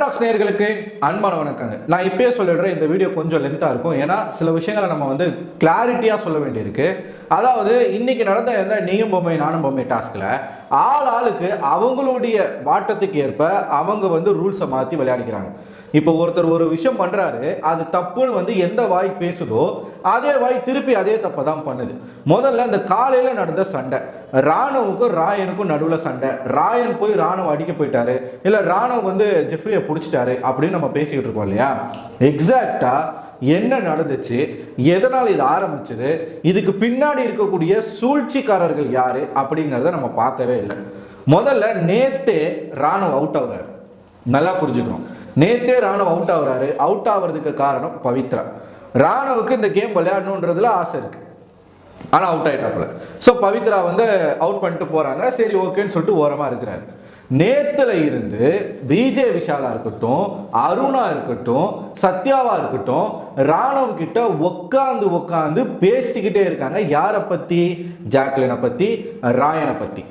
Tax நேயர்களுக்கு அன்பான வணக்கங்க. நான் இப்பயே சொல்லிடுறேன், இந்த வீடியோ கொஞ்சம் லென்த்தாக இருக்கும். ஏன்னா சில விஷயங்களை நம்ம வந்து கிளாரிட்டியாக சொல்ல வேண்டியிருக்கு. அதாவது இன்னைக்கு நடந்த எந்த நீயும் பொம்மை நானும் பொம்மை டாஸ்கில் ஆளுக்கு அவங்களுடைய வாட்டத்துக்கு ஏற்ப அவங்க வந்து ரூல்ஸை மாற்றி விளையாடிக்கிறாங்க. இப்போ ஒருத்தர் ஒரு விஷயம் பண்றாரு, அது தப்புன்னு வந்து எந்த வாய் பேசுதோ அதே வாய் திருப்பி அதே தப்பை தான் பண்ணுது. முதல்ல இந்த காலையில நடந்த சண்டை, ராணுவுக்கும் ராயனுக்கும் நடுவில் சண்டை. ராயன் போய் ராணுவ அடிக்க போயிட்டாரு, இல்லை ராணுவ வந்து ஜெஃப்ரியை பிடிச்சிட்டாரு அப்படின்னு நம்ம பேசிக்கிட்டு இருக்கோம் இல்லையா? எக்ஸாக்டா என்ன நடந்துச்சு, எதனால் இது ஆரம்பிச்சது, இதுக்கு பின்னாடி இருக்கக்கூடிய சூழ்ச்சிக்காரர்கள் யாரு அப்படிங்கிறத நம்ம பார்க்கவே இல்லை. முதல்ல நேத்தே ராணுவ அவுட் ஆகுறாரு. நல்லா புரிஞ்சுக்கணும், நேத்தே ராணுவ அவுட் ஆகுறாரு. அவுட் ஆகுறதுக்கு காரணம் பவித்ரா. ராணுவுக்கு இந்த கேம் விளையாடணுன்றதுல ஆசை இருக்கு, ஆனா அவுட் ஆயிட்டாப்ல. ஸோ பவித்ரா வந்து அவுட் பண்ணிட்டு போறாங்க. சரி ஓகேன்னு சொல்லிட்டு ஓரமா இருக்கிறாரு. நேத்துல இருந்து விஜய் விஷாலா இருக்கட்டும், அருணா இருக்கட்டும், சத்யாவா இருக்கட்டும், ராணுவ கிட்ட உட்காந்து பேசிக்கிட்டே இருக்காங்க. யாரை பத்தி? ஜாக்லினை பத்தி, ராயனை பத்தி.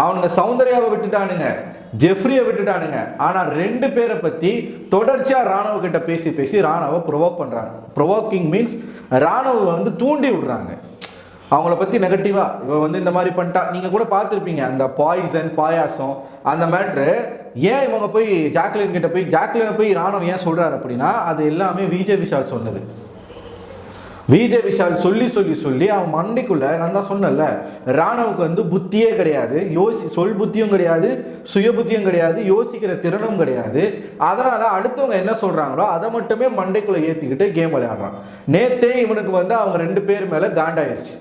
அவனுங்க சௌந்தர்யாவை விட்டுட்டானுங்க, ஜெஃப்ரியை விட்டுட்டானுங்க. ஆனா ரெண்டு பேரை பத்தி தொடர்ச்சியா ராணுவ கிட்ட பேசி ராணுவ ப்ரொவோக் பண்றாங்க. ப்ரொவோக்கிங் மீன்ஸ் ராணுவ வந்து தூண்டி விடுறாங்க. அவங்கள பத்தி நெகட்டிவா, இவ வந்து இந்த மாதிரி பண்ணிட்டா. நீங்க கூட பார்த்துருப்பீங்க அந்த பாய்சன் பாயாசம் அந்த மேட்ரு. ஏன் இவங்க போய் ஜாக்லின் கிட்ட போய் ஜாக்லினை போய் ராணுவ ஏன் சொல்றாரு அப்படின்னா, அது எல்லாமே விஜய் விஷால் சொன்னது. விஜய் விஷால் சொல்லி அவன் மண்டைக்குள்ள, நான் தான் சொன்னேன்ல, ராணுவுக்கு வந்து புத்தியே கிடையாது, சொல் புத்தியும் கிடையாது, சுய புத்தியும் கிடையாது, யோசிக்கிற திறனும் கிடையாது. அதனால அடுத்தவங்க என்ன சொல்றாங்களோ அதை மட்டுமே மண்டைக்குள்ள ஏத்திக்கிட்டு கேம் விளையாடுறான். நேத்தே இவனுக்கு வந்து அவங்க ரெண்டு பேர் மேல காண்டாயிருச்சு.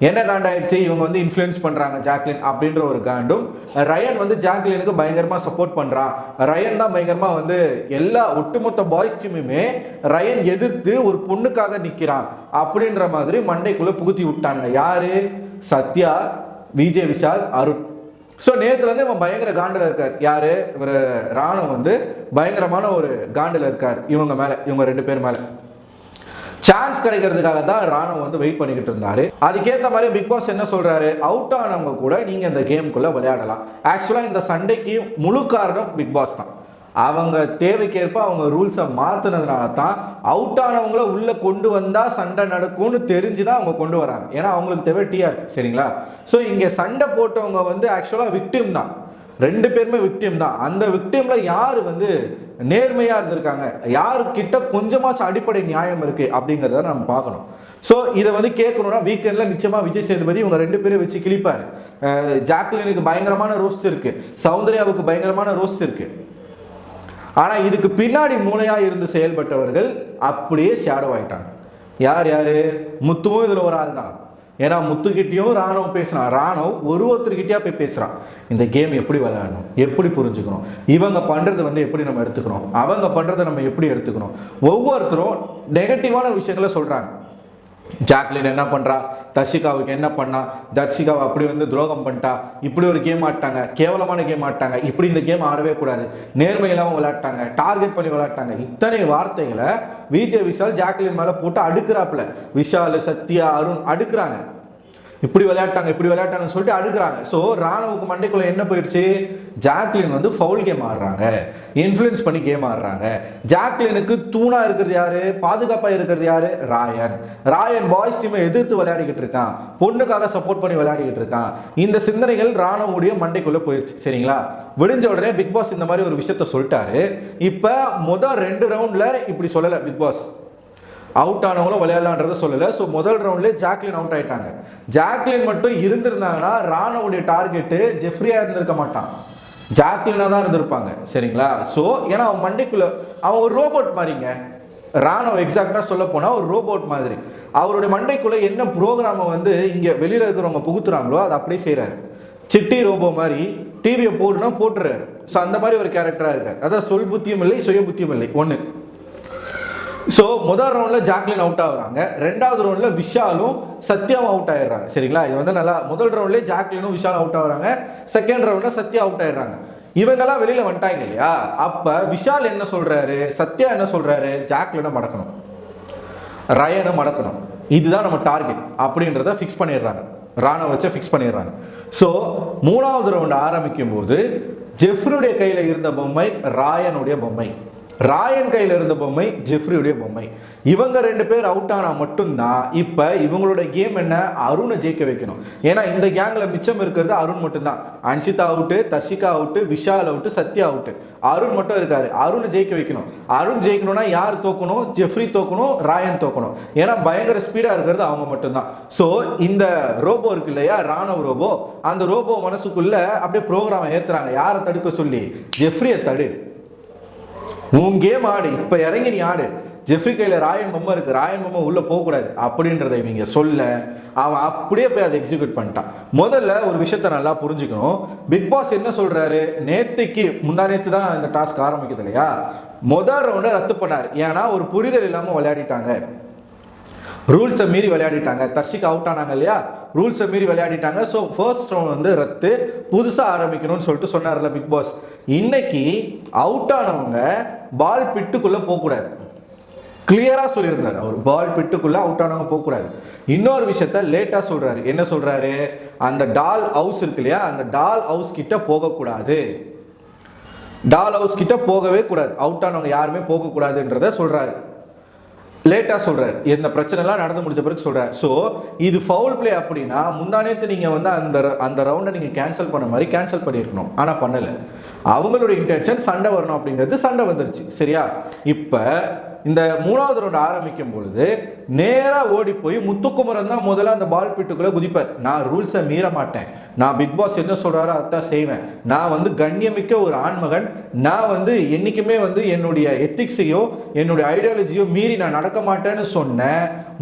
என்ன காண்டாயிடுச்சு? இவங்க வந்து இன்ஃப்ளூயன்ஸ் பண்றாங்க ஜாக்லின் அப்படின்ற ஒரு காண்டும். ரயன் வந்து ஜாக்லினுக்கு பயங்கரமா சப்போர்ட் பண்றான். ரயன் தான் பயங்கரமா வந்து எல்லா ஒட்டுமொத்த பாய்ஸ் டீமுமே ரயன் எதிர்த்து ஒரு பொண்ணுக்காக நிக்கிறான் அப்படின்ற மாதிரி மண்டைக்குள்ள புகுத்தி விட்டாங்க. யாரு? சத்யா, விஜய் விஷால், அருண். ஸோ நேத்துல இருந்து இவன் பயங்கர காண்டில் இருக்கார். யாரு? இவர் ராணுவ வந்து பயங்கரமான ஒரு காண்டில் இருக்கார் இவங்க மேல, இவங்க ரெண்டு பேர் மேல. சான்ஸ் கிடைக்கிறதுக்காக தான் ராணுவ வந்து வெயிட் பண்ணிக்கிட்டு இருந்தாரு. அதுக்கேற்ற மாதிரி பிக் பாஸ் என்ன சொல்றாரு, அவுட் ஆனவங்க கூட நீங்க இந்த கேமுக்குள்ள விளையாடலாம். ஆக்சுவலா இந்த சண்டைக்கு முழு காரணம் பிக் பாஸ் தான். அவங்க தேவைக்கேற்ப அவங்க ரூல்ஸை மாத்தினதுனால தான் அவுட் ஆனவங்கள உள்ள கொண்டு வந்தா சண்டை நடக்கும்னு தெரிஞ்சுதான் அவங்க கொண்டு வராங்க. ஏன்னா அவங்களுக்கு தேவை டிஆர். சரிங்களா? ஸோ இங்க சண்டை போட்டவங்க வந்து ஆக்சுவலா விக்டிம் தான். ரெண்டு பேருமே விக்டிம் தான். அந்த விக்டிம்ல யாரு வந்து நேர்மையா இருந்திருக்காங்க, யாருக்கிட்ட கொஞ்சமாச்சும் அடிப்படை நியாயம் இருக்கு அப்படிங்கிறத நம்ம பார்க்கணும். ஸோ இதை வந்து கேட்கணும்னா வீக்கெண்ட்ல நிச்சயமா விஜய் சேதுபதி இவங்க ரெண்டு பேரும் வச்சு கிழிப்பாரு. ஜாக்லினுக்கு பயங்கரமான ரோஸ்ட் இருக்கு, சௌந்தர்யாவுக்கு பயங்கரமான ரோஸ்ட் இருக்கு. ஆனா இதுக்கு பின்னாடி மூளையா இருந்து செயல்பட்டவர்கள் அப்படியே ஷேடோ ஆயிட்டாங்க. யாரு? முத்துவும் இதுல ஒரு ஆள் தான். ஏன்னா முத்துக்கிட்டையும் ராணுவ பேசுறான், ராணுவ ஒருத்தர்கிட்டயா போய் பேசுறான். இந்த கேம் எப்படி விளையாடணும், எப்படி புரிஞ்சுக்கணும், இவங்க பண்றது வந்து எப்படி நம்ம எடுத்துக்கணும், அவங்க பண்றதை நம்ம எப்படி எடுத்துக்கணும். ஒவ்வொருத்தரும் நெகட்டிவான விஷயங்களை சொல்றாங்க. ஜாக்லின் என்ன பண்றா, தர்ஷிகாவுக்கு என்ன பண்ணா, தர்ஷிகாவை அப்படி வந்து துரோகம் பண்ணிட்டா, இப்படி ஒரு கேம் ஆட்டாங்க, கேவலமான கேம் ஆட்டாங்க, இப்படி இந்த கேம் ஆடவே கூடாது, நேர்மை இல்லாமல் விளையாட்டாங்க, டார்கெட் பண்ணி விளையாட்டாங்க. இத்தனை வார்த்தைகளை விஜய் விஷால் ஜாக்லின் மேல போட்டு அடுக்கிறாப்புல. விஷால், சத்யா, அருண் அடுக்குறாங்க. இப்படி விளையாட்டாங்கன்னு சொல்லிட்டு அடுக்குறாங்க. ஸோ ராணுவுக்கு மண்டைக்குள்ள என்ன போயிடுச்சு, ஜாக்லின் வந்து ஃபவுல் கேம் ஆடுறாங்க, இன்ஃப்ளூயன்ஸ் பண்ணி கேம் ஆடுறாங்க. ஜாக்லினுக்கு தூணா இருக்கிறது யாரு, பாதுகாப்பா இருக்கிறது யாரு? ராயன் பாய்ஸ் டீமை எதிர்த்து விளையாடிக்கிட்டு இருக்கான், பொண்ணுக்காக சப்போர்ட் பண்ணி விளையாடிக்கிட்டு இருக்கான். இந்த சிந்தனைகள் ராணுவுடைய மண்டைக்குள்ள போயிடுச்சு. சரிங்களா? விடிஞ்ச உடனே பிக் பாஸ் இந்த மாதிரி ஒரு விஷயத்த சொல்லிட்டாரு. இப்ப முதல் 2 ரவுண்ட்ல இப்படி சொல்லல பிக் பாஸ், அவுட் ஆனவங்களும் விளையாடலான்றத சொல்லல. ஸோ முதல் ரவுண்ட்லேயே ஜாக்லின் அவுட் ஆயிட்டாங்க. ஜாக்லின் மட்டும் இருந்திருந்தாங்கன்னா ராணுவுடைய டார்கெட்டு ஜெஃப்ரியா இருந்திருக்க மாட்டான், ஜாக்லினா தான் இருந்திருப்பாங்க. சரிங்களா? ஸோ ஏன்னா அவன் மண்டைக்குள்ள அவன் ஒரு ரோபோட் மாதிரிங்க. ராணுவ எக்ஸாக்டா சொல்ல போனா ஒரு ரோபோட் மாதிரி. அவருடைய மண்டைக்குள்ள என்ன ப்ரோக்ராமை வந்து இங்க வெளியில இருக்கிறவங்க புகுத்துறாங்களோ அதை அப்படியே செய்யறாரு. சிட்டி ரோபோ மாதிரி டிவியை போடுனா போட்டுறாரு. ஸோ அந்த மாதிரி ஒரு கேரக்டரா இருக்காரு. அதான் சொல் புத்தியும் இல்லை, சுய புத்தியும் இல்லை. ஒன்று. ஸோ முதல் ரவுண்ட்ல ஜாக்லின் அவுட் ஆகுறாங்க, ரெண்டாவது ரவுண்ட்ல விஷாலும் சத்யாவும் அவுட் ஆயிடுறாங்க. சரிங்களா? இது வந்து நல்லா முதல் ரவுண்ட்லேயே ஜாக்லினும் விஷாலும் அவுட் ஆகுறாங்க, செகண்ட் ரவுண்ட்ல சத்யா அவுட் ஆயிடுறாங்க. இவங்கெல்லாம் வெளியில வந்துட்டாங்க இல்லையா? அப்ப விஷால் என்ன சொல்றாரு, சத்யா என்ன சொல்றாரு, ஜாக்லினை மடக்கணும், ரயனை மடக்கணும், இதுதான் நம்ம டார்கெட் அப்படின்றத ஃபிக்ஸ் பண்ணிடுறாங்க. ராணுவ வச்சு ஃபிக்ஸ் பண்ணிடுறாங்க. ஸோ 3வது ரவுண்ட் ஆரம்பிக்கும் போது ஜெஃப்ரியுடைய கையில் இருந்த பொம்மை ராயனுடைய பொம்மை, ராயன் கையில் இருந்த பொம்மை ஜெஃப்ரியுடைய பொம்மை. இவங்க 2 பேர் அவுட் ஆனா மட்டும்தான் இப்ப இவங்களோட கேம் என்ன, அருணை ஜெயிக்க வைக்கணும். ஏன்னா இந்த கேங்ல மிச்சம் இருக்கிறது அருண் மட்டும்தான். Anshitha out, Tharshika out, Vishal out, Sathya out, Arun மட்டும் இருக்காரு. அருணை ஜெயிக்க வைக்கணும். அருண் ஜெயிக்கணும்னா யார் தோக்கணும், ஜெஃப்ரி தோக்கணும், ராயன் தோக்கணும். ஏன்னா பயங்கர ஸ்பீடா இருக்கிறது அவங்க மட்டும்தான். ஸோ இந்த ரோபோ இருக்கு இல்லையா, ராணவ் ரோபோ, அந்த ரோபோ மனசுக்குள்ள அப்படியே ப்ரோக்ராம் ஏத்துறாங்க. யாரை தடுக்க சொல்லி, ஜெஃப்ரியை தடு, உன் கேம் ஆடு, இப்ப இறங்கி நீ ஆடு. ஜெஃப்ரி கையில ராயன் பொம்மை இருக்கு, ராயன் பொம்மை உள்ள போகக்கூடாது அப்படின்றத இவங்க சொல்ல அவன் அப்படியே போய் அதை எக்ஸிக்யூட் பண்ணிட்டான். முதல்ல ஒரு விஷயத்த நல்லா புரிஞ்சுக்கணும். பிக் பாஸ் என்ன சொல்றாரு, நேத்துக்கு முந்தா நேத்து தான் இந்த டாஸ்க் ஆரம்பிக்குது இல்லையா, முதல் ரவுண்டை ரத்து பண்ணாரு. ஏன்னா ஒரு புரிதல் இல்லாம விளையாடிட்டாங்க, ரூல்ஸை மீறி விளையாடிட்டாங்க. தர்ஷிகா அவுட் ஆனாங்க இல்லையா, ரூல்ஸை மீறி விளையாடிட்டாங்க. ஸோ ஃபர்ஸ்ட் ரவுண்ட் வந்து ரத்து, புதுசாக ஆரம்பிக்கணும்னு சொல்லிட்டு சொன்னார்ல பிக் பாஸ். இன்னைக்கு அவுட் ஆனவங்க பால் பிட்டுக்குள்ள போகக்கூடாது, கிளியரா சொல்லியிருந்தாரு அவர். பால் பிட்டுக்குள்ள அவுட் ஆனவங்க போகக்கூடாது. இன்னொரு விஷயத்த லேட்டா சொல்றாரு. என்ன சொல்றாரு, அந்த டால் ஹவுஸ் இருக்கு இல்லையா, அந்த டால் ஹவுஸ் கிட்ட போகக்கூடாது, டால் ஹவுஸ் கிட்ட போகவே கூடாது, அவுட் ஆனவங்க யாருமே போகக்கூடாதுன்றத சொல்றாரு. லேட்டா சொல்றாரு, இந்த பிரச்சனை எல்லாம் நடந்து முடிஞ்ச பிறகு சொல்றாரு. ஸோ இது ஃபவுல் பிளே அப்படின்னா முந்தானேத்து நீங்க வந்து அந்த ரவுண்டை நீங்க கேன்சல் பண்ண மாதிரி கேன்சல் பண்ணியிருக்கணும். ஆனா பண்ணல. அவங்களுடைய இன்டென்ஷன் சண்டை வரணும் அப்படிங்கிறது, சண்டை வந்துருச்சு. சரியா, இப்ப இந்த 3வது ரவுண்ட் ஆரம்பிக்கும் பொழுது நேரா ஓடி போய் முத்துக்குமரன் தான் முதல்ல அந்த பால் பிட்டுக்குள்ள குதிப்பார். நான் ரூல்ஸை மீற மாட்டேன், நான் பிக் பாஸ் என்ன சொல்றாரோ அதான் செய்வேன், நான் வந்து கண்ணியமிக்க ஒரு ஆண்மகன், நான் வந்து என்னைக்குமே வந்து என்னுடைய எத்திக்ஸையோ என்னுடைய ஐடியாலஜியோ மீறி நான் நடக்க மாட்டேன்னு சொன்ன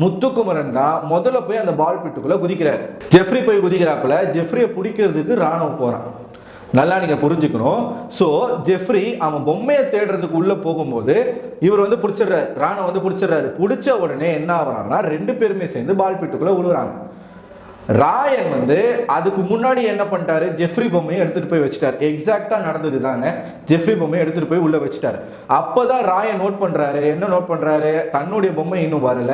முத்துக்குமரன் தான் முதல்ல போய் அந்த பால் பிட்டுக்குள்ள குதிக்கிறார். ஜெஃப்ரி போய் குதிக்கிறாப்புல, ஜெஃப்ரியை பிடிக்கிறதுக்கு ராணுவ போறான். நல்லா நீங்க புரிஞ்சுக்கணும். ஸோ ஜெஃப்ரி அவன் பொம்மையை தேடுறதுக்கு உள்ள போகும்போது இவர் வந்து பிடிச்சிடுறாரு, ராணவ வந்து பிடிச்சிடுறாரு. பிடிச்ச உடனே என்ன ஆகுறாங்கன்னா 2 பேருமே சேர்ந்து பால் பிட்டுக்குள்ள விழுறாங்க. ராயன் வந்து அதுக்கு முன்னாடி என்ன பண்ணிட்டாரு, ஜெஃப்ரி பொம்மையை எடுத்துட்டு போய் வச்சுட்டாரு. எக்ஸாக்டா நடந்தது தாங்க, ஜெஃப்ரி பொம்மையை எடுத்துட்டு போய் உள்ள வச்சுட்டாரு. அப்பதான் ராயன் நோட் பண்றாரு, என்ன நோட் பண்றாரு, தன்னுடைய பொம்மை இன்னும் வரல,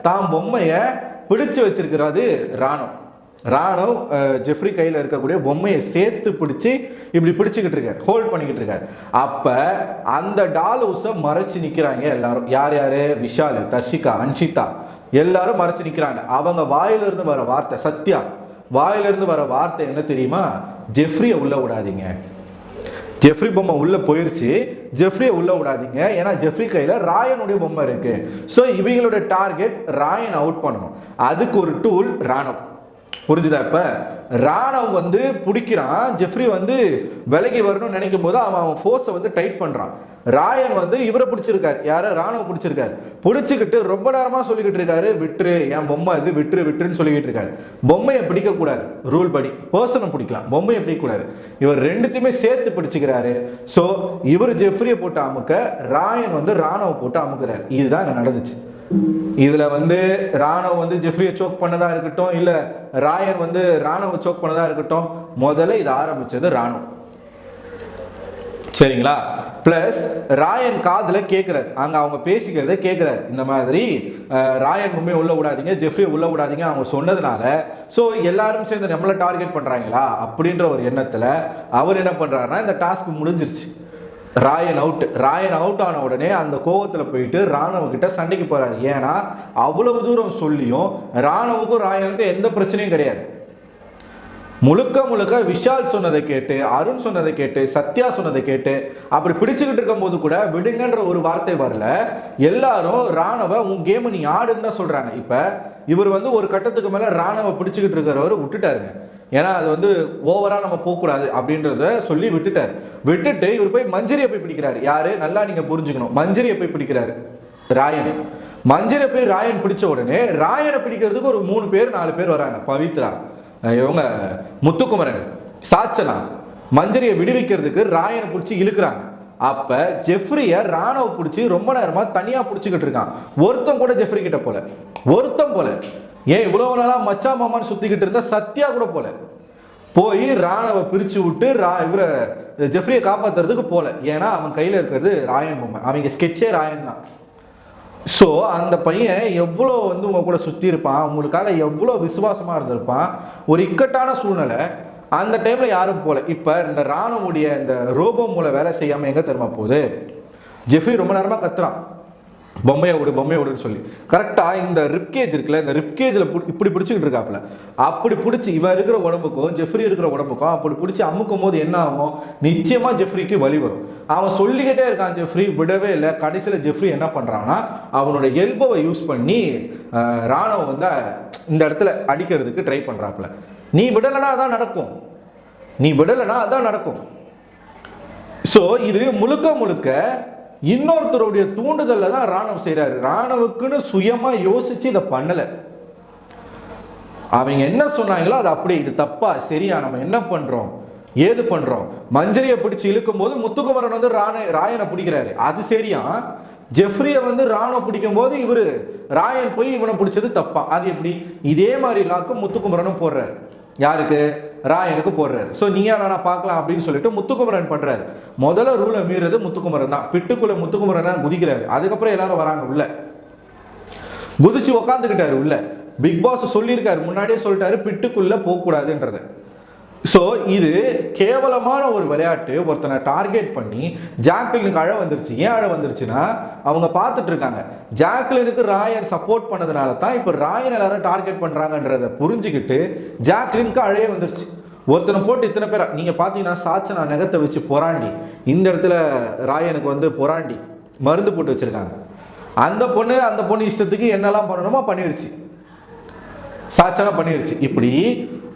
தான் பொம்மையை பிடிச்சு வச்சிருக்கிறாரு ராணவ். ராணவ் ஜெஃப்ரி கையில் இருக்கக்கூடிய பொம்மையை சேர்த்து பிடிச்சி இப்படி பிடிச்சிக்கிட்டு இருக்காரு, ஹோல்ட் பண்ணிக்கிட்டு இருக்காரு. அப்ப அந்த டால் ஹவுஸை மறைச்சு நிக்கிறாங்க எல்லாரும். யார் யாரு, விஷால், தர்ஷிகா, அன்ஷிதா எல்லாரும் மறைச்சு நிக்கிறாங்க. அவங்க வாயிலிருந்து வர வார்த்தை, சத்யா வாயிலிருந்து வர வார்த்தை என்ன தெரியுமா, ஜெஃப்ரியை உள்ள விடாதீங்க, ஜெஃப்ரி பொம்மை உள்ள போயிருச்சு, ஜெஃப்ரியை உள்ள விடாதீங்க, ஏன்னா ஜெஃப்ரி கையில ராயனுடைய பொம்மை இருக்கு. ஸோ இவங்களோட டார்கெட் ராயன் அவுட் பண்ணணும். அதுக்கு ஒரு டூல் ராணவ். புரிஞ்சுதா? இப்ப ராணவ் வந்து பிடிக்கிறான், ஜெஃப்ரி வந்து விலகி வரணும்னு நினைக்கும் போது அவன் ஃபோர்ஸை வந்து டைட் பண்றான். ராயன் வந்து இவரை பிடிச்சிருக்காரு, யார, ராணவ் பிடிச்சிருக்காரு. பிடிச்சிக்கிட்டு ரொம்ப நேரமா சொல்லிக்கிட்டு இருக்காரு, விட்டுரு என் பொம்மை இது, விட்டுரு விட்டுருன்னு சொல்லிக்கிட்டு இருக்காரு. பொம்மையை பிடிக்க கூடாது, ரூல் படி பர்சனை பிடிக்கலாம், பொம்மையை பிடிக்க கூடாது. இவர் ரெண்டுத்தையுமே சேர்த்து பிடிச்சிக்கிறாரு. ஸோ இவர் ஜெஃப்ரியை போட்டு அமுக்க, ராயன் வந்து ராணவ் போட்டு அமுக்கிறார். இதுதான் அங்க நடந்துச்சு. இதுல வந்து ராணவ் வந்து ஜெஃப்ரியை சோக் பண்ணதா இருக்கட்டும், இல்ல ராயன் வந்து ராணவ சோக் பண்ணதா இருக்கட்டும், முதல்ல இது ஆரம்பிச்சது ராணவ். சரிங்களா? பிளஸ் ராயன் காதுல கேட்கிறார், அங்க அவங்க பேசிக்கிறத கேட்கிறார். இந்த மாதிரி ராயன் பொம்மையை உள்ள விடாதீங்க, ஜெஃப்ரியை உள்ள விடாதீங்க அவங்க சொன்னதுனால ஸோ எல்லாரும் சேர்ந்து நம்மளை டார்கெட் பண்றாங்களா அப்படின்ற ஒரு எண்ணத்துல அவர் என்ன பண்றாருன்னா, இந்த டாஸ்க் முடிஞ்சிருச்சு, ராயன் அவுட். ராயன் அவுட் ஆன உடனே அந்த கோவத்தில் போயிட்டு ராணவ கிட்ட சண்டைக்கு போறாரு. ஏன்னா அவ்வளவு தூரம் சொல்லியும் ராணவுக்கும் ராயனுக்கும் எந்த பிரச்சனையும் கிடையாது. முழுக்க முழுக்க விஷால் சொன்னதை கேட்டு, அருண் சொன்னதை கேட்டு, சத்யா சொன்னதை கேட்டு அப்படி பிடிச்சுக்கிட்டு இருக்கும் போது கூட விடுங்கன்ற ஒரு வார்த்தை வரல. எல்லாரும் ராணவ உன் கேம் நீ ஆடுன்னு தான் சொல்றாங்க. இப்ப இவர் வந்து ஒரு கட்டத்துக்கு மேல ராணவ பிடிச்சுக்கிட்டு இருக்கிறவர் விட்டுட்டாருங்க. ஏன்னா அது வந்து ஓவரா நம்ம போகக்கூடாது அப்படின்றத சொல்லி விட்டுட்டார். விட்டுட்டு இவர் போய் மஞ்சரியை போய் பிடிக்கிறாரு. யாரு, நல்லா நீங்க புரிஞ்சுக்கணும், மஞ்சரியை போய் பிடிக்கிறாரு ராயன். மஞ்சரியை போய் ராயன் பிடிச்ச உடனே ராயனை பிடிக்கிறதுக்கு ஒரு 3 பேர் 4 பேர் வராங்க. பவித்ரா, இவங்க முத்துக்குமரன், சாச்சனா, மஞ்சரியை விடுவிக்கிறதுக்கு ராயனை பிடிச்சி இழுக்கிறாங்க. அப்ப ஜெஃப்ரிய ராணவ் பிடிச்சி ரொம்ப நேரமா தனியா பிடிச்சிக்கிட்டு இருக்கான். ஒருத்தன் கூட ஜெஃப்ரி கிட்ட போல, ஒருத்தன் போல. ஏன் இவ்வளவு நாளா மச்சா மாமான்னு சுத்திக்கிட்டு இருந்த சத்யா கூட போல, போய் ராணவ பிரிச்சு விட்டு இவரை ஜெஃப்ரியை காப்பாத்துறதுக்கு போல. ஏன்னா அவன் கையில இருக்கிறது ராயன் பொம்மை, அவங்க ஸ்கெட்சே ராயன் தான். ஸோ அந்த பையன் எவ்வளோ வந்து உங்க கூட சுற்றி இருப்பான், உங்களுக்காக எவ்வளோ விசுவாசமாக இருந்திருப்பான். ஒரு இக்கட்டான சூழ்நிலை, அந்த டைம்ல யாரும் போல. இப்ப இந்த ராணுவுடைய இந்த ரோபோ மூலம் வேலை செய்யாம எங்க தெரியுமா போகுது, ஜெஃப்ரி ரொம்ப நேரமா கத்துறான் பொம்மையை விடுன்னு சொல்லி. கரெக்டாக இந்த ரிப்கேஜ் இருக்குல்ல, இந்த ரிப்கேஜில் இப்படி பிடிச்சிக்கிட்டு இருக்காப்புல. அப்படி பிடிச்சி இவன் இருக்கிற உடம்புக்கும் ஜெஃப்ரி இருக்கிற உடம்புக்கும் அப்படி பிடிச்சி அமுக்கும் போது என்ன ஆகும், நிச்சயமாக ஜெஃப்ரிக்கு வலி வரும். அவன் சொல்லிக்கிட்டே இருக்கான், ஜெஃப்ரி விடவே இல்லை. கடைசியில் ஜெஃப்ரி என்ன பண்ணுறான்னா அவனோட எல்போவை யூஸ் பண்ணி ராணுவம் வந்து இந்த இடத்துல அடிக்கிறதுக்கு ட்ரை பண்ணுறாப்புல. நீ விடலைன்னா அதான் நடக்கும், நீ விடலைன்னா அதான் நடக்கும். ஸோ இது முழுக்க முழுக்க இன்னொருத்தருடைய தூண்டுதல்ல தான் ராணுவம் செய்யறாரு. ராணுவுக்குன்னு சுயமா யோசிச்சு இதை பண்ணல. அவங்க என்ன சொன்னாங்களோ அது அப்படியே, இது தப்பா சரியா, நம்ம என்ன பண்றோம் ஏது பண்றோம். மஞ்சரியை பிடிச்சு இழுக்கும் போது முத்துக்குமரன் வந்து ராயனை பிடிக்கிறாரு, அது சரியா. ஜெஃப்ரியை வந்து ராணுவம் பிடிக்கும் போது இவரு ராயன் போய் இவனை பிடிச்சது தப்பா, அது எப்படி. இதே மாதிரி லாக்கும் முத்துக்குமரனும் போடுறாரு. யாருக்கு, ராயனுக்கு போடுறாரு. ஸோ நீயா நானா பார்க்கலாம் அப்படின்னு சொல்லிட்டு முத்துக்குமரன் பண்றாரு. முதல்ல ரூலை மீறது முத்துக்குமரன் தான். பிட்டுக்குள்ள முத்துக்குமரன் தான் குதிக்கிறாரு. அதுக்கப்புறம் எல்லாரும் வராங்க உள்ள, குதிச்சு உக்காந்துக்கிட்டாரு உள்ள. பிக் பாஸ் சொல்லியிருக்காரு, முன்னாடியே சொல்லிட்டாரு பிட்டுக்குள்ள போகக்கூடாதுன்றது. ஸோ இது கேவலமான ஒரு விளையாட்டு. ஒருத்தனை டார்கெட் பண்ணி ஜாக்லினுக்கு அழ வந்துருச்சு. ஏன் அழ வந்துருச்சுன்னா அவங்க பார்த்துட்டு இருக்காங்க, ஜாக்லினுக்கு ராயன் சப்போர்ட் பண்ணதுனால தான் இப்போ ராயன் எல்லாரும் டார்கெட் பண்ணுறாங்கன்றதை புரிஞ்சுக்கிட்டு ஜாக்லினுக்கு அழைய வந்துருச்சு. ஒருத்தனை போட்டு இத்தனை பேர் நீங்கள் பார்த்தீங்கன்னா சாச்சனா நகத்தை வச்சு பொறாண்டி, இந்த இடத்துல ராயனுக்கு வந்து பொறாண்டி மருந்து போட்டு வச்சிருக்காங்க. அந்த பொண்ணு இஷ்டத்துக்கு என்னெல்லாம் பண்ணணுமோ பண்ணிடுச்சு, சாச்சனா பண்ணிடுச்சு. இப்படி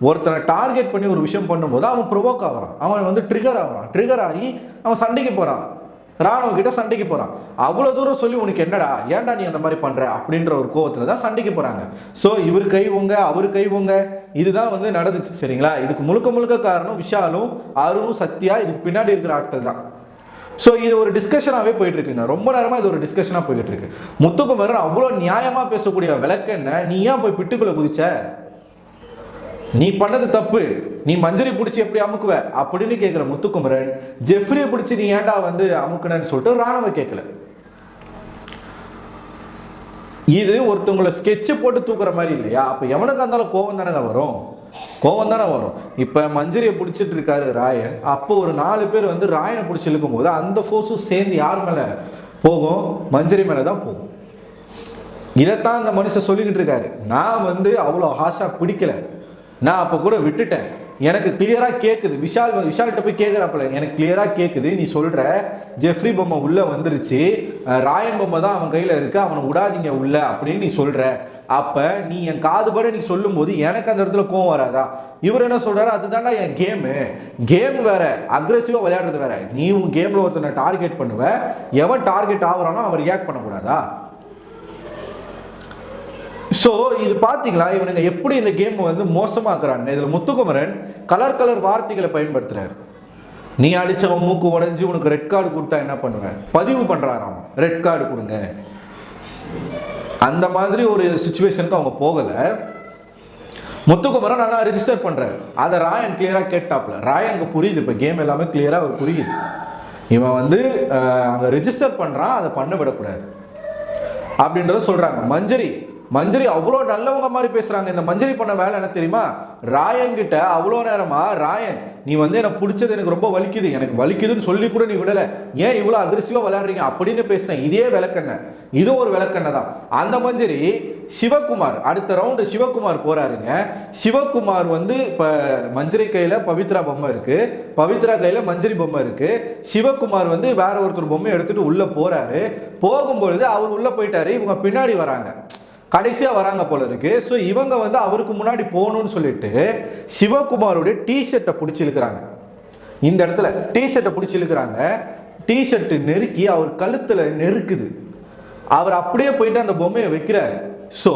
ஒருத்தனை டார்கெட் பண்ணி ஒரு விஷயம் பண்ணும்போது அவன் ப்ரொவோக் ஆகிறான், அவன் வந்து ட்ரிகர் ஆகிறான். ட்ரிகர் ஆகி அவன் சண்டைக்கு போகிறான், ராணுவ கிட்ட சண்டைக்கு போகிறான். அவ்வளோ தூரம் சொல்லி உனக்கு என்னடா, ஏன்டா நீ அந்த மாதிரி பண்ணுற அப்படின்ற ஒரு கோவத்தில் தான் சண்டைக்கு போகிறாங்க. ஸோ இவர் கைவங்க அவர் கைவங்க, இதுதான் வந்து நடந்துச்சு. சரிங்களா, இதுக்கு முழுக்க முழுக்க காரணம் விஷாலும் அருணும் சத்யா, இதுக்கு பின்னாடி இருக்கிற ஆட்கள் தான். ஸோ இது ஒரு டிஸ்கஷனாகவே போயிட்டு இருக்குங்க. ரொம்ப நேரமாக இது ஒரு டிஸ்கஷனாக போயிட்டு இருக்கு. முத்துக்குமரன் அவ்வளோ நியாயமாக பேசக்கூடிய விளக்கு என்ன, நீ ஏன் போய் பிட்டுக்குள்ள குதிச்ச, நீ பண்ணது தப்பு, நீ மஞ்சரி பிடிச்சி எப்படி அமுக்குவ அப்படின்னு கேட்கிற முத்துக்குமரன், ஜெஃப்ரியை பிடிச்சி நீ ஏன்டா வந்து அமுக்குனன்னு சொல்லிட்டு ராணுவ கேட்கல. இது ஒருத்தவங்களை ஸ்கெட்சு போட்டு தூக்குற மாதிரி இல்லையா? அப்ப எவனுக்கு இருந்தாலும் கோவம் தானே வரும், கோவம் தானே வரும். இப்ப மஞ்சரியை பிடிச்சிட்டு இருக்காரு ராயன், அப்போ ஒரு 4 பேர் வந்து ராயனை பிடிச்சி இழுக்கும் போது அந்த ஃபோர்ஸும் சேர்ந்து யார் மேல போகும், மஞ்சரி மேலதான் போகும். இதைத்தான் அந்த மனுஷன் சொல்லிக்கிட்டு இருக்காரு. நான் வந்து அவ்வளோ ஹாஷா பிடிக்கல, நான் அப்போ கூட விட்டுட்டேன். எனக்கு கிளியராக கேட்குது, விஷால்கிட்ட போய் கேட்குறாப்புல, எனக்கு கிளியராக கேட்குது நீ சொல்கிற ஜெஃப்ரி பொம்மை உள்ளே வந்துருச்சு, ராயன் பொம்மை தான் அவன் கையில் இருக்குது, அவனை விடாதீங்க உள்ள அப்படின்னு நீ சொல்கிற. அப்போ நீ என் காதுபட நீ சொல்லும்போது எனக்கு அந்த இடத்துல கோவம் வராதா? இவர் என்ன சொல்கிறாரு, அதுதான்டா என் கேம் வேற, அக்ரெசிவாக விளையாடுறது வேற. நீ உன் கேமில் ஒருத்தனை டார்கெட் பண்ணுவ, எவன் டார்கெட் ஆகுறானோ அவன் ரியாக்ட் பண்ணக்கூடாதா? ஸோ இது பார்த்தீங்களா இவனுங்க எப்படி இந்த கேம் வந்து மோசமாக்குறான்னு. இதில் முத்துக்குமரன் கலர் வார்த்தைகளை பயன்படுத்துறாரு. நீ அடிச்சவன் மூக்கு உடைஞ்சு உனக்கு ரெட் கார்டு கொடுத்தா என்ன பண்ணுவேன், பதிவு பண்றாராம், ரெட் கார்டு கொடுங்க. அந்த மாதிரி ஒரு சிச்சுவேஷனுக்கு அவங்க போகல. முத்துக்குமரன் நல்லா ரிஜிஸ்டர் பண்றாரு. அதை ராயன் கிளியரா கேட்டாப்ல, ராயனுக்கு புரியுது, இப்போ கேம் எல்லாமே கிளியரா புரியுது. இவன் வந்து அங்க ரிஜிஸ்டர் பண்றான், அதை பண்ண விடக்கூடாது அப்படின்றத சொல்றாங்க. மஞ்சரி அவ்வளோ நல்லவங்க மாதிரி பேசுறாங்க. இந்த மஞ்சரி பண்ண வேலை என்ன தெரியுமா, ராயன் கிட்ட அவ்வளோ நேரமா, ராயன் நீ வந்து எனக்கு பிடிச்சது எனக்கு ரொம்ப வலிக்குது, எனக்கு வலிக்குதுன்னு சொல்லி கூட நீ விடல, ஏன் இவ்வளோ அக்ரெசிவா விளையாடுறீங்க அப்படின்னு பேசினேன். இதே விளக்கெண்ண, இது ஒரு விளக்கெண்ண தான். அந்த மஞ்சரி சிவகுமார், அடுத்த ரவுண்டு சிவகுமார் போறாருங்க. சிவகுமார் வந்து இப்ப மஞ்சரி கையில பவித்ரா பொம்மை இருக்கு, பவித்ரா கையில மஞ்சரி பொம்மை இருக்கு. சிவகுமார் வந்து வேற ஒருத்தர் பொம்மை எடுத்துட்டு உள்ள போறாரு. போகும்பொழுது அவர் உள்ள போயிட்டாரு, இவங்க பின்னாடி வராங்க, கடைசியா வராங்க போல இருக்கு. ஸோ இவங்க வந்து அவருக்கு முன்னாடி போகணும்னு சொல்லிட்டு சிவகுமாரோட டிஷர்ட்டை பிடிச்சி இழுக்கிறாங்க. இந்த இடத்துல டிஷர்ட்டை பிடிச்சி இழுக்கிறாங்க. டிஷர்ட் நெருக்கி அவர் கழுத்துல நெருக்குது. அவர் அப்படியே போயிட்டு அந்த பொம்மையை வைக்கிறாரு. ஸோ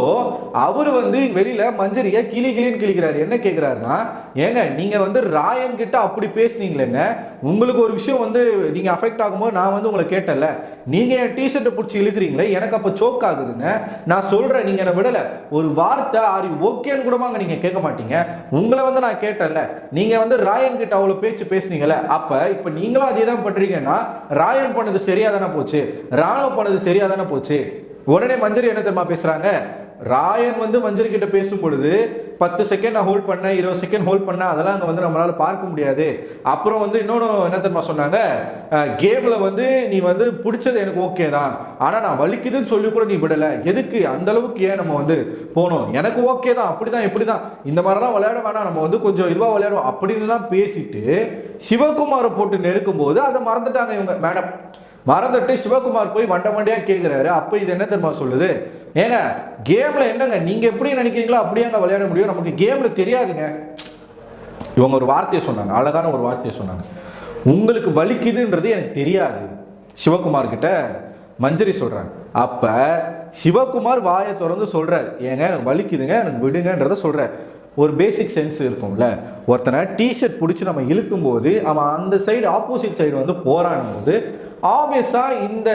அவர் வந்து வெளியில மஞ்சரியை கிளின்னு கிளிக்கிறாரு. என்ன கேட்கிறாருன்னா, ஏங்க நீங்க வந்து ராயன் கிட்ட அப்படி பேசுனீங்களேங்க, உங்களுக்கு ஒரு விஷயம் வந்து நீங்க அஃபெக்ட் ஆகும்போது நான் வந்து உங்களை கேட்டல, நீங்க என் டிஷர்ட்டை பிடிச்சி இழுக்கிறீங்களே, எனக்கு அப்ப சோக் ஆகுதுங்க. நான் சொல்றேன், நீங்க என்ன விடல, ஒரு வார்த்தை ஆரி ஓகேன்னு கூடமாங்க நீங்க கேட்க மாட்டீங்க. உங்களை வந்து நான் கேட்டல, நீங்க வந்து ராயன் கிட்ட அவ்வளவு பேச்சு பேசுனீங்கல்ல, அப்ப இப்ப நீங்களும் அதே தான் பண்றீங்கன்னா ராயன் பண்ணது சரியா தானே போச்சு, ராணுவ பண்ணது சரியா தானே போச்சு. உடனே மஞ்சரி என்ன தெரியுமா பேசுறாங்க, ராயன் வந்து மஞ்சரி கிட்ட பேசும் பொழுது 10 செகண்ட் நான் ஹோல்ட் பண்ணேன், 20 செகண்ட் ஹோல்ட் பண்ணேன், அதெல்லாம் அங்கே வந்து நம்மளால பார்க்க முடியாது. அப்புறம் வந்து இன்னொன்று என்ன தெரியுமா சொன்னாங்க, கேம்ல வந்து நீ வந்து பிடிச்சது எனக்கு ஓகே தான், ஆனால் நான் வலிக்குதுன்னு சொல்லி கூட நீ விடலை, எதுக்கு அந்த அளவுக்கு ஏன் நம்ம வந்து போனோம், எனக்கு ஓகே தான், அப்படிதான் இப்படிதான் இந்த மாதிரிலாம் விளையாட வேணாம், நம்ம வந்து கொஞ்சம் இதுவாக விளையாடுவோம் அப்படின்லாம் பேசிட்டு சிவகுமாரை போட்டு நெருக்கும் போது அதை மறந்துட்டாங்க இவங்க மேடம். மறந்துட்டு சிவகுமார் போய் வண்டியா கேட்கிறாரு. அப்ப இது என்ன தெரியுமா சொல்லுது, ஏங்க கேம்ல என்னங்க நீங்க எப்படி நினைக்கிறீங்களோ அப்படியேங்க விளையாட முடியும், நமக்கு கேம்ல தெரியாதுங்க. இவங்க ஒரு வார்த்தையை சொன்னாங்க, அழகான ஒரு வார்த்தையை சொன்னாங்க, உங்களுக்கு வலிக்குதுன்றது எனக்கு தெரியாது. சிவகுமார் கிட்ட மஞ்சரி சொல்றாங்க. அப்ப சிவகுமார் வாயை திறந்து சொல்றாரு, ஏங்க எனக்கு வலிக்குதுங்க, எனக்கு விடுங்கன்றத சொல்றாரு. ஒரு பேசிக் சென்ஸ் இருக்கும்ல, ஒருத்தனை டிஷர்ட் பிடிச்சி நம்ம இழுக்கும் போது அவன் அந்த சைடு ஆப்போசிட் சைடு வந்து போராடும் போது ஆப்வியஸா இந்த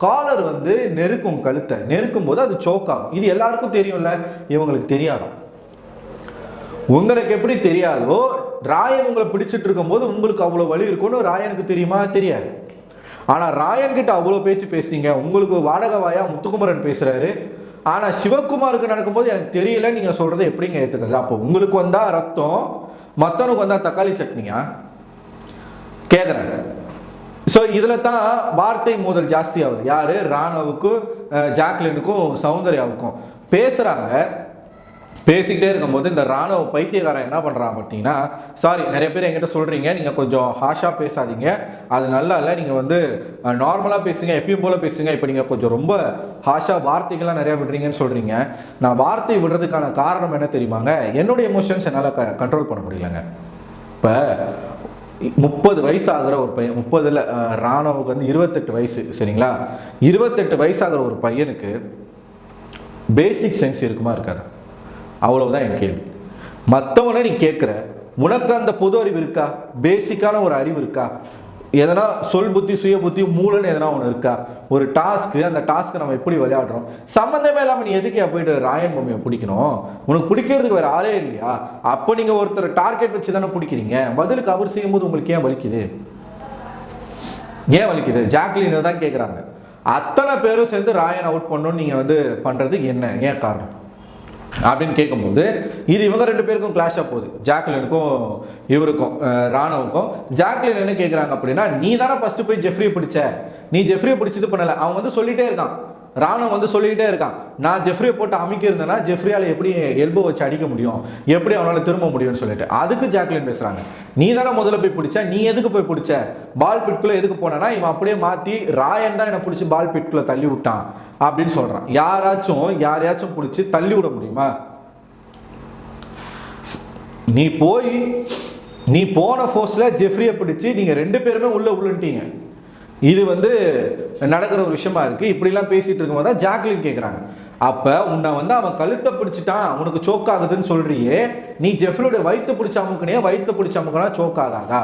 காலர் வந்து நெருக்கும், கழுத்தை நெருக்கும் போது அது சோக் ஆகும். இது எல்லாருக்கும் தெரியும்ல, இவங்களுக்கு தெரியாது. உங்களுக்கு எப்படி தெரியாதோ, ராயன் உங்களை பிடிச்சிட்டு இருக்கும் போது உங்களுக்கு அவ்வளவு வலி இருக்கும்னு ராயனுக்கு தெரியுமா? தெரியாது. ஆனா ராயன் கிட்ட அவ்வளவு பேச்சு பேசுறீங்க, உங்களுக்கு வாடகை வாயா முத்துக்குமரன் பேசுறாரு, ஆனா சிவகுமாருக்கு நடக்கும்போது எனக்கு தெரியல நீங்க சொல்றதை எப்படிங்க ஏத்துக்கிறது? அப்போ உங்களுக்கு வந்தா ரத்தம், மத்தவனுக்கு வந்தா தக்காளி சட்னியா கேக்குறாங்க. ஸோ இதில் தான் வார்த்தை மோதல் ஜாஸ்தி ஆகுது. யாரு? ராணவுக்கும் ஜாக்லினுக்கும் சௌந்தர்யாவுக்கும் பேசுறாங்க. பேசிக்கிட்டே இருக்கும்போது இந்த ராணுவ பைத்தியக்காரன் என்ன பண்றான் பார்த்தீங்கன்னா, சாரி நிறைய பேர் என்கிட்ட சொல்றீங்க நீங்க கொஞ்சம் ஹாஷா பேசாதீங்க, அது நல்லா இல்லை, நீங்க வந்து நார்மலா பேசுங்க, எப்பயும் போல பேசுங்க, இப்போ நீங்க கொஞ்சம் ரொம்ப ஹாஷா வார்த்தைகள்லாம் நிறைய விடுறீங்கன்னு சொல்றீங்க. நான் வார்த்தை விடுறதுக்கான காரணம் என்ன தெரியுமாங்க? என்னுடைய எமோஷன்ஸ் என்னால் கண்ட்ரோல் பண்ண முடியலங்க. இப்போ 30 வயசு ஆகிற ஒரு பையன், 30 ராணுவுக்கு வந்து 28 வயசு, சரிங்களா? 28 வயசாகிற ஒரு பையனுக்கு பேசிக் சென்ஸ் இருக்குமா இருக்காது? அவ்வளவுதான் என் கேள்வி. மற்றவனை நீ கேட்குற, உனக்கு அந்த பொது அறிவு இருக்கா? பேசிக்கான ஒரு அறிவு இருக்கா? எதனா சொல் புத்தி, சுய புத்தி, மூளைன்னு எதனா ஒன்று இருக்கா? ஒரு டாஸ்க்கு, அந்த டாஸ்க்கு நம்ம எப்படி விளையாடுறோம்? சம்மந்தமே இல்லாமல் நீ எதுக்கே போயிட்டு ராயன் பொம்மையை பிடிக்கணும்? உனக்கு பிடிக்கிறதுக்கு வேற ஆளே இல்லையா? அப்போ நீங்க ஒருத்தர் டார்கெட் வச்சு தானே பிடிக்கிறீங்க. பதிலுக்கு அவர் செய்யும் போது உங்களுக்கு ஏன் வலிக்குது? ஏன் வலிக்குது? ஜாக்லின் தான் கேட்குறாங்க. அத்தனை பேரும் சேர்ந்து ராயன் அவுட் பண்ணணும்னு நீங்க வந்து பண்றது என்ன, ஏன் காரணம் அப்படின்னு கேட்கும்போது இது இவங்க 2 பேருக்கும் கிளாஷாக போகுது, ஜாக்லினுக்கும் இவருக்கும் ராணுவுக்கும். ஜாக்லின் என்ன கேட்குறாங்க அப்படின்னா, நீ தானே ஃபர்ஸ்ட் போய் ஜெஃப்ரியை பிடிச்ச, நீ ஜெஃப்ரியை பிடிச்சது பண்ணல. அவன் வந்து சொல்லிட்டே இருக்கான், ராணுவ வந்து சொல்லிக்கிட்டே இருக்கான், நான் ஜெஃப்ரியை போட்டு அமைக்க இருந்தேன்னா ஜெஃப்ரியால் எப்படி எல்போ வச்சு அடிக்க முடியும், எப்படி அவனால் திரும்ப முடியும்னு சொல்லிட்டு. அதுக்கு ஜாக்லின் பேசுறாங்க, நீ தானே முதல்ல போய் பிடிச்ச, நீ எதுக்கு போய் பிடிச்ச, பால் பிட்குள்ள எதுக்கு போனா, இவன் அப்படியே மாற்றி ராயன் தான் என்னை பிடிச்சி பால் பிட்குள்ள தள்ளி விட்டான் அப்படின்னு சொல்றான். யாரையாச்சும் பிடிச்சி தள்ளி விட முடியுமா? நீ போன ஃபோர்ஸ்ல ஜெஃப்ரியை பிடிச்சி நீங்க 2 பேருமே உள்ளன்ட்டீங்க. இது வந்து நடக்கிற ஒரு விஷயமா இருக்கு. இப்படிலாம் பேசிட்டு இருக்கும்போது தான் ஜாக்லின் கேட்குறாங்க, அப்ப உன்னை வந்து அவன் கழுத்தை பிடிச்சிட்டான், உனக்கு சோக் ஆகுதுன்னு சொல்றியே, நீ ஜெஃப்ரியோட வயிற்று பிடிச்ச அமுக்குனே, வயிற்று பிடிச்ச அமுக்குனா சோக் ஆகாதா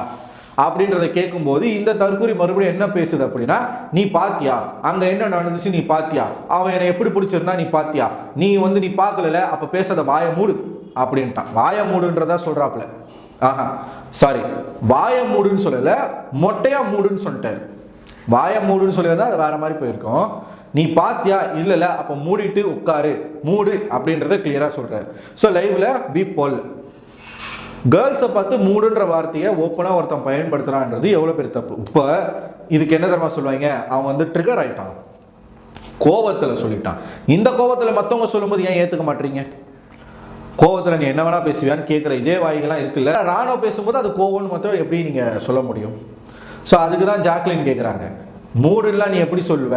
அப்படின்றத கேட்கும்போது இந்த தற்கூரி மறுபடியும் என்ன பேசுது அப்படின்னா, நீ பாத்தியா அங்க என்ன நடந்துச்சு, நீ பாத்தியா அவன் என்னை எப்படி பிடிச்சிருந்தா, நீ பாத்தியா, நீ வந்து நீ பார்க்கல, அப்ப பேசாத, வாய மூடு அப்படின்ட்டான். வாய மூடுன்றதா சொல்றாப்ல. சாரி, வாய மூடுன்னு சொல்லல, மொட்டையா மூடுன்னு சொல்லிட்டாரு. வாய மூடுன்னு சொல்லியிருந்தா அது வேற மாதிரி போயிருக்கும். நீ பாத்தியா, இல்ல அப்ப மூடிட்டு உட்காரு, மூடு அப்படின்றத கிளியரா சொல்றாரு. ஸோ லைவ்ல பி போல் கேர்ள்ஸை பார்த்து மூடுன்ற வார்த்தையை ஓப்பனா ஒருத்தன் பயன்படுத்துறான்றது எவ்வளவு பெரிய தப்பு. இப்ப இதுக்கு என்ன தெரியுமா சொல்லுவாங்க, அவன் வந்து ட்ரிகர் ஆயிட்டான், கோபத்துல சொல்லிட்டான். இந்த கோபத்துல மத்தவங்க சொல்லும்போது ஏன் ஏத்துக்க மாட்டீங்க? கோவத்துல நீ என்ன வேணா பேசுவியான்னு கேட்கிற இதே வாய்கள்லாம் இருக்குல்ல, ராணுவ பேசும்போது அது கோவம்னு மட்டும் எப்படி நீங்க சொல்ல முடியும்? ஸோ அதுக்கு தான் ஜாக்லின் கேட்குறாங்க, மூடுலாம் நீ எப்படி சொல்லுவ?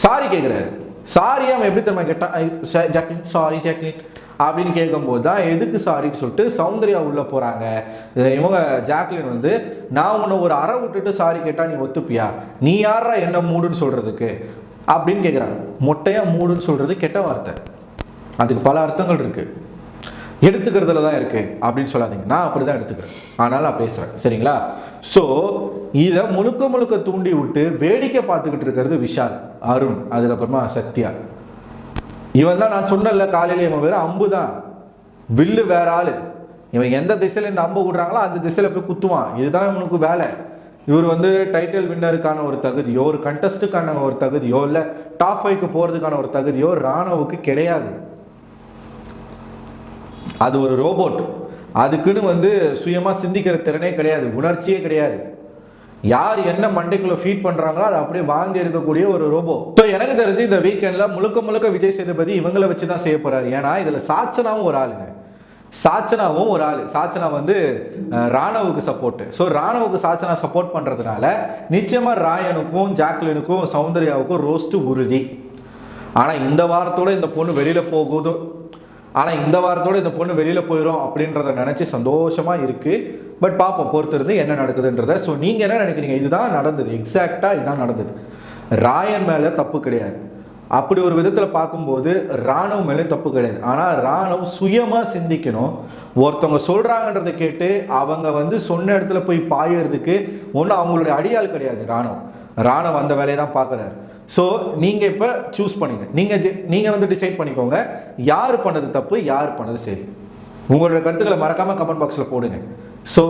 சாரி கேட்குறாரு. சாரி அவன் எப்படி தெரியுமா கேட்டான், ஜாக்லின் சாரி ஜாக்லின் அப்படின்னு கேட்கும்போது தான் எதுக்கு சாரின்னு சொல்லிட்டு சௌந்தர்யா உள்ள போறாங்க. இவங்க ஜாக்லின் வந்து, நான் உன்னை ஒரு அறை விட்டுட்டு சாரி கேட்டா நீ ஒத்துப்பியா, நீ யாரா என்ன மூடுன்னு சொல்றதுக்கு அப்படின்னு கேட்குறாங்க. மொட்டையா மூடுன்னு சொல்றது கெட்ட வார்த்தை, அதுக்கு பல அர்த்தங்கள் இருக்கு, எடுத்துக்கிறதுல தான் இருக்கு அப்படின்னு சொல்லாதீங்க. நான் அப்படிதான் எடுத்துக்கிறேன், ஆனால் நான் பேசுறேன், சரிங்களா? ஸோ இதை முழுக்க தூண்டி விட்டு வேடிக்கை பார்த்துக்கிட்டு இருக்கிறது விஷால், அருண், அதுக்கப்புறமா சத்யா. இவன் தான் நான் சொன்னல காலையில, இவன் வேற அம்பு தான், வில்லு வேற ஆளு. இவன் எந்த திசையில இந்த அம்பு விடுறாங்களோ அந்த திசையில போய் குத்துவான். இதுதான் இவனுக்கு வேலை. இவர் வந்து டைட்டில் வின்னருக்கான ஒரு தகுதியோ, ஒரு கண்டஸ்டுக்கான ஒரு தகுதியோ, இல்லை டாப் 5க்கு போறதுக்கான ஒரு தகுதியோ ராணுவுக்கு கிடையாது. அது ஒரு ரோபோட். அதுக்குன்னு வந்து சுயமாக சிந்திக்கிற திறனே கிடையாது, உணர்ச்சியே கிடையாது. யார் என்ன மண்டைக்குள்ள ஃபீட் பண்றாங்களோ அதை அப்படியே வாழ்ந்து இருக்கக்கூடிய ஒரு ரோபோ. ஸோ எனக்கு தெரிஞ்சு இந்த வீக்கெண்ட்ல முழுக்க முழுக்க விஜய் சேதுபதி இவங்களை வச்சு தான் செய்ய போறாரு. ஏன்னா இதுல சாச்சனாவும் ஒரு ஆளுங்க, சாச்சனாவும் ஒரு ஆள். சாச்சனா வந்து ராணவுக்கு சப்போர்ட். ஸோ ராணவுக்கு சாச்சனா சப்போர்ட் பண்றதுனால நிச்சயமா ராயனுக்கும் ஜாக்லினுக்கும் சௌந்தர்யாவுக்கும் ரோஸ்ட் உறுதி. ஆனா இந்த வாரத்தோட இந்த பொண்ணு வெளியில போகுது, வெளியில போயிடும் அப்படின்றத நினைச்சு சந்தோஷமா இருக்கு. பட் பார்ப்போம், பொறுத்திருந்து என்ன நடக்குதுன்றத. ஸோ நீங்க என்ன நினைக்கிறீங்க? இதுதான் நடந்தது, எக்ஸாக்டா இதுதான் நடந்தது. ராயன் மேல தப்பு கிடையாது, அப்படி ஒரு விதத்தில் பார்க்கும்போது ராணுவ மேலே தப்பு கிடையாது. ஆனால் ராணுவ சுயமாக சிந்திக்கணும். ஒருத்தவங்க சொல்கிறாங்கன்றதை கேட்டு அவங்க வந்து சொன்ன இடத்துல போய் பாயறதுக்கு ஒன்றும் அவங்களுடைய அடியாள் கிடையாது ராணுவ அந்த வேலையை தான் பார்க்குறாரு. ஸோ நீங்கள் இப்போ சூஸ் பண்ணிங்க, நீங்கள் வந்து டிசைட் பண்ணிக்கோங்க யார் பண்ணது தப்பு யார் பண்ணது சரி. உங்களோட கருத்துக்களை மறக்காமல் கமெண்ட் பாக்ஸில் போடுங்க. ஸோ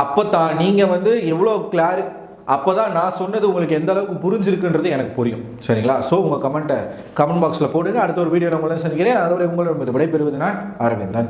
அப்போ தான் நீங்கள் வந்து எவ்வளோ அப்போ தான் நான் சொன்னது உங்களுக்கு எந்த அளவுக்கு புரிஞ்சிருக்குன்றது எனக்கு புரியும். சரிங்களா? ஸோ உங்கள் கமெண்ட் பாக்ஸில் போடுங்க. அடுத்த ஒரு வீடியோ உங்களை சந்திக்கிறேன். அதோட உங்களிடம் விடைபெறுவது நான் அரவிந்தன்.